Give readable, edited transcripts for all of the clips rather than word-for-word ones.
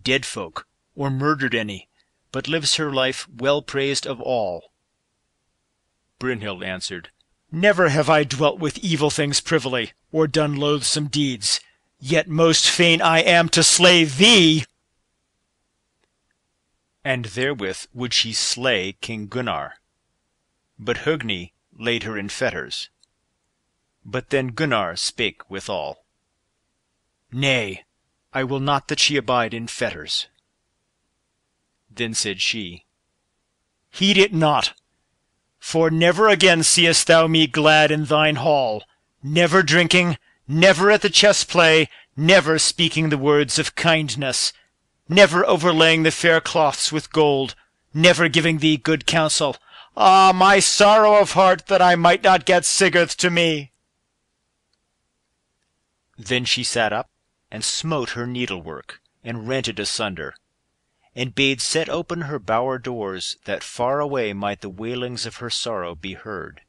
dead folk, or murdered any, but lives her life well praised of all. Brynhild answered, Never have I dwelt with evil things privily, or done loathsome deeds, yet most fain I am to slay thee. And therewith would she slay King Gunnar. But Hogni laid her in fetters. But then Gunnar spake withal. Nay, I will not that she abide in fetters. Then said she, Heed it not, for never again seest thou me glad in thine hall, never drinking, never at the chess play, never speaking the words of kindness, never overlaying the fair cloths with gold, never giving thee good counsel. Ah, my sorrow of heart, that I might not get Sigurd to me! Then she sat up, and smote her needlework, and rent it asunder, and bade set open her bower doors, that far away might the wailings of her sorrow be heard.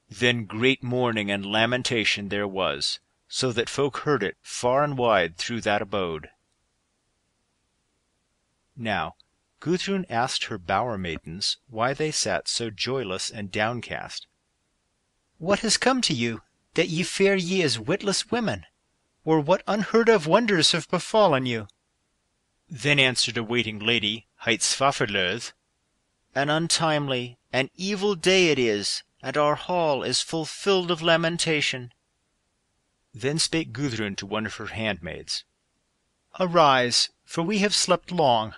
Then great mourning and lamentation there was, so that folk heard it far and wide through that abode. Now Gudrun asked her bower maidens why they sat so joyless and downcast. What has come to you, that ye fare ye as witless women? Or what unheard of wonders have befallen you? Then answered a waiting lady, hight Svafrlöð, An untimely, an evil day it is, and our hall is fulfilled of lamentation. Then spake Gudrun to one of her handmaids, Arise, for we have slept long.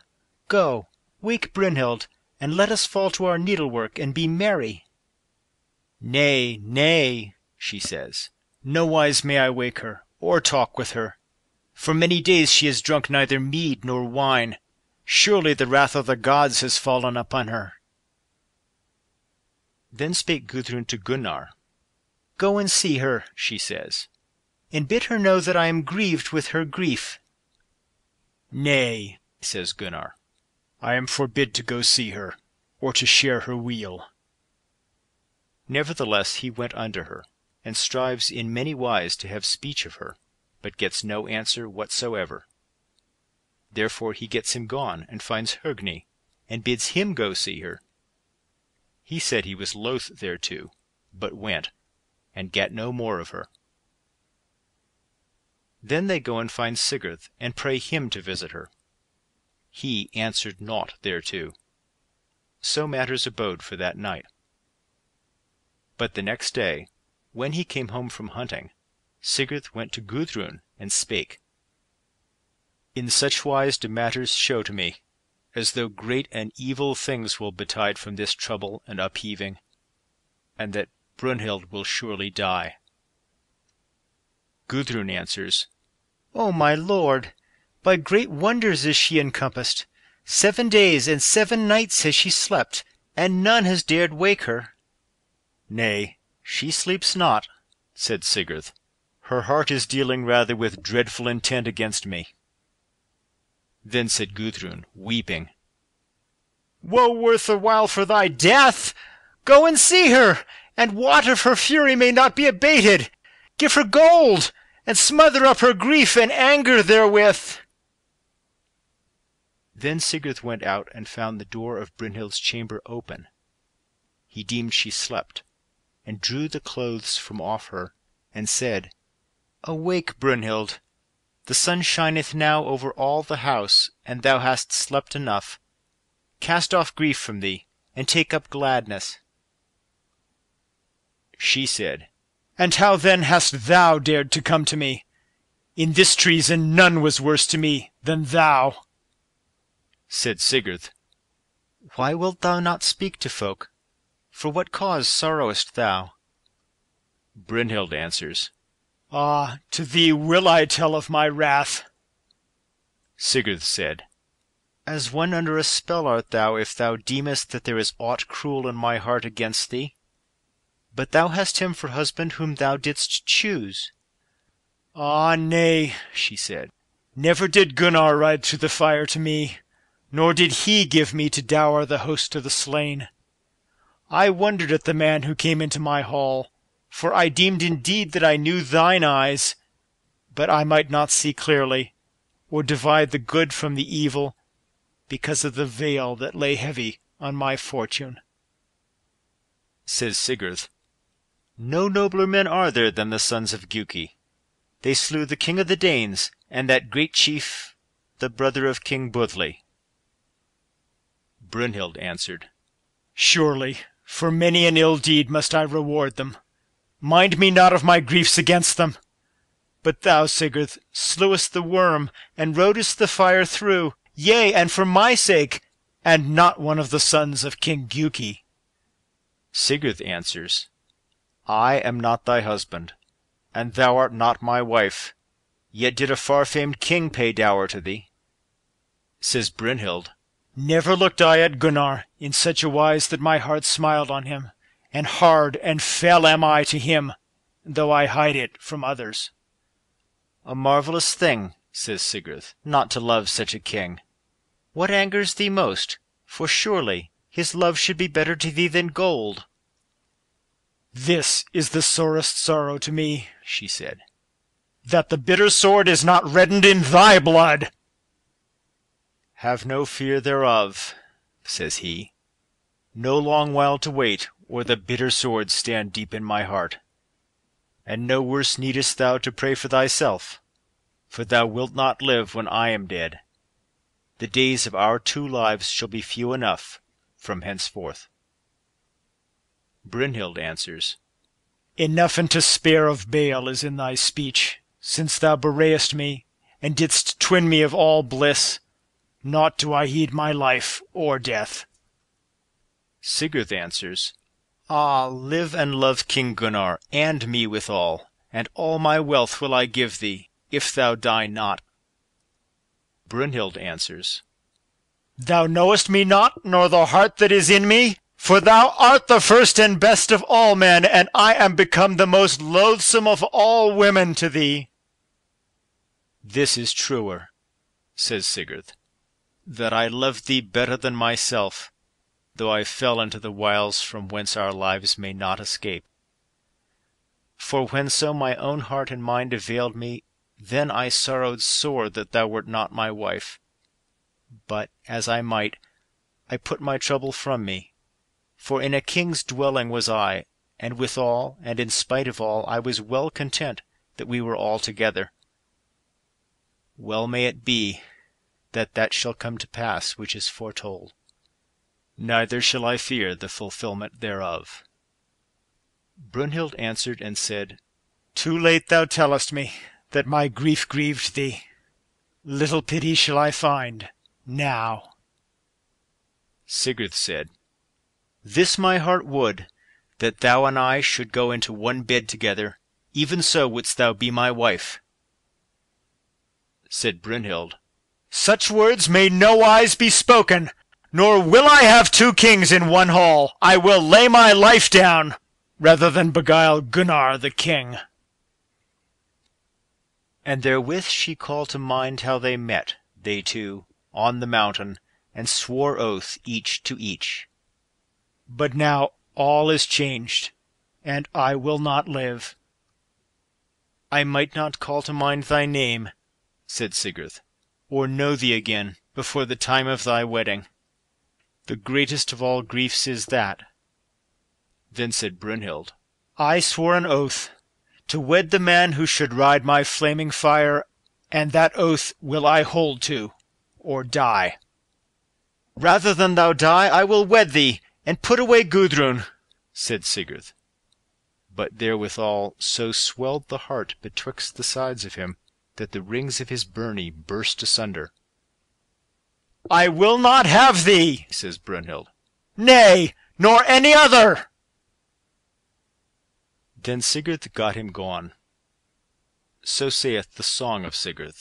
Go, wake Brynhild, and let us fall to our needlework and be merry. Nay, nay, she says, nowise may I wake her, or talk with her. For many days she has drunk neither mead nor wine. Surely the wrath of the gods has fallen upon her. Then spake Gudrun to Gunnar. Go and see her, she says, and bid her know that I am grieved with her grief. Nay, says Gunnar, I am forbid to go see her, or to share her weal. Nevertheless he went unto her, and strives in many wise to have speech of her, but gets no answer whatsoever. Therefore he gets him gone, and finds Hogni, and bids him go see her. He said he was loath thereto, but went, and gat no more of her. Then they go and find Sigurd, and pray him to visit her. He answered naught thereto. So matters abode for that night. But the next day, when he came home from hunting, Sigurd went to Gudrun and spake. In such wise do matters show to me, as though great and evil things will betide from this trouble and upheaving, and that Brunhild will surely die. Gudrun answers, O my lord, by great wonders is she encompassed. 7 days and 7 nights has she slept, and none has dared wake her. Nay, she sleeps not, said Sigurd. Her heart is dealing rather with dreadful intent against me. Then said Gudrun, weeping, Woe worth the while for thy death! Go and see her, and wot if her fury may not be abated. Give her gold, and smother up her grief and anger therewith. Then Sigurd went out and found the door of Brynhild's chamber open. He deemed she slept, and drew the clothes from off her, and said, Awake, Brynhild! The sun shineth now over all the house, and thou hast slept enough. Cast off grief from thee, and take up gladness. She said, And how then hast thou dared to come to me? In this treason none was worse to me than thou. Said Sigurd, Why wilt thou not speak to folk? For what cause sorrowest thou? Brynhild answers, Ah, to thee will I tell of my wrath. Sigurd said, As one under a spell art thou, if thou deemest that there is aught cruel in my heart against thee. But thou hast him for husband whom thou didst choose. Ah, nay, she said, never did Gunnar ride through the fire to me, nor did he give me to dower the host of the slain. I wondered at the man who came into my hall, for I deemed indeed that I knew thine eyes, but I might not see clearly, or divide the good from the evil, because of the veil that lay heavy on my fortune. Says Sigurd, "No nobler men are there than the sons of Giuki. They slew the king of the Danes, and that great chief, the brother of King Budli." Brunhild answered, "Surely, for many an ill deed must I reward them. Mind me not of my griefs against them. But thou, Sigurd, slewest the worm, and rotest the fire through, yea, and for my sake, and not one of the sons of King Giuki." Sigurd answers, "I am not thy husband, and thou art not my wife, yet did a far-famed king pay dower to thee." Says Brunhild, "Never looked I at Gunnar in such a wise that my heart smiled on him, and hard and fell am I to him, though I hide it from others." "A marvellous thing," says Sigurd, "not to love such a king. What angers thee most? For surely his love should be better to thee than gold." "This is the sorest sorrow to me," she said, "that the bitter sword is not reddened in thy blood." "Have no fear thereof," says he. "No long while to wait, or the bitter sword stand deep in my heart. And no worse needest thou to pray for thyself, for thou wilt not live when I am dead. The days of our two lives shall be few enough from henceforth." Brunhild answers, "Enough and to spare of bale is in thy speech, since thou bewrayest me, and didst twin me of all bliss. Naught do I heed my life or death." Sigurd answers, "Ah, live and love King Gunnar, and me withal, and all my wealth will I give thee, if thou die not." Brunhild answers, "Thou knowest me not, nor the heart that is in me? For thou art the first and best of all men, and I am become the most loathsome of all women to thee." "This is truer," says Sigurd, "that I loved thee better than myself, though I fell into the wiles from whence our lives may not escape. For when so my own heart and mind availed me, then I sorrowed sore that thou wert not my wife. But, as I might, I put my trouble from me. For in a king's dwelling was I, and withal, and in spite of all, I was well content that we were all together. Well may it be that that shall come to pass which is foretold. Neither shall I fear the fulfilment thereof." Brunhild answered and said, "Too late thou tellest me that my grief grieved thee. Little pity shall I find now." Sigurd said, "This my heart would, that thou and I should go into one bed together, even so wouldst thou be my wife." Said Brunhild, "Such words may nowise be spoken, nor will I have two kings in one hall. I will lay my life down rather than beguile Gunnar the king." And therewith she called to mind how they met, they two, on the mountain, and swore oath each to each. "But now all is changed, and I will not live." "I might not call to mind thy name," said Sigurd, "or know thee again before the time of thy wedding. The greatest of all griefs is that." Then said Brunhild, "I swore an oath to wed the man who should ride my flaming fire, and that oath will I hold to, or die." "Rather than thou die, I will wed thee, and put away Gudrun," said Sigurd. But therewithal so swelled the heart betwixt the sides of him, that the rings of his byrnie burst asunder. "I will not have thee," says Brunhild. "Nay, nor any other." Then Sigurd got him gone. So saith the song of Sigurd.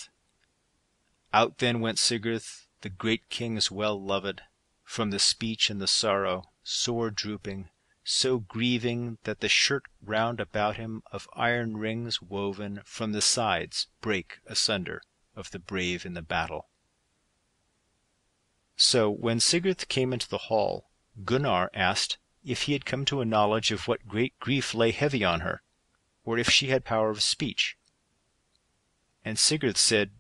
Out then went Sigurd, the great king's well-loved, from the speech and the sorrow, sore drooping, so grieving that the shirt round about him of iron rings woven from the sides brake asunder of the brave in the battle. So when Sigurd came into the hall, Gunnar asked if he had come to a knowledge of what great grief lay heavy on her, or if she had power of speech. And Sigurd said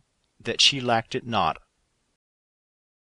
that she lacked it not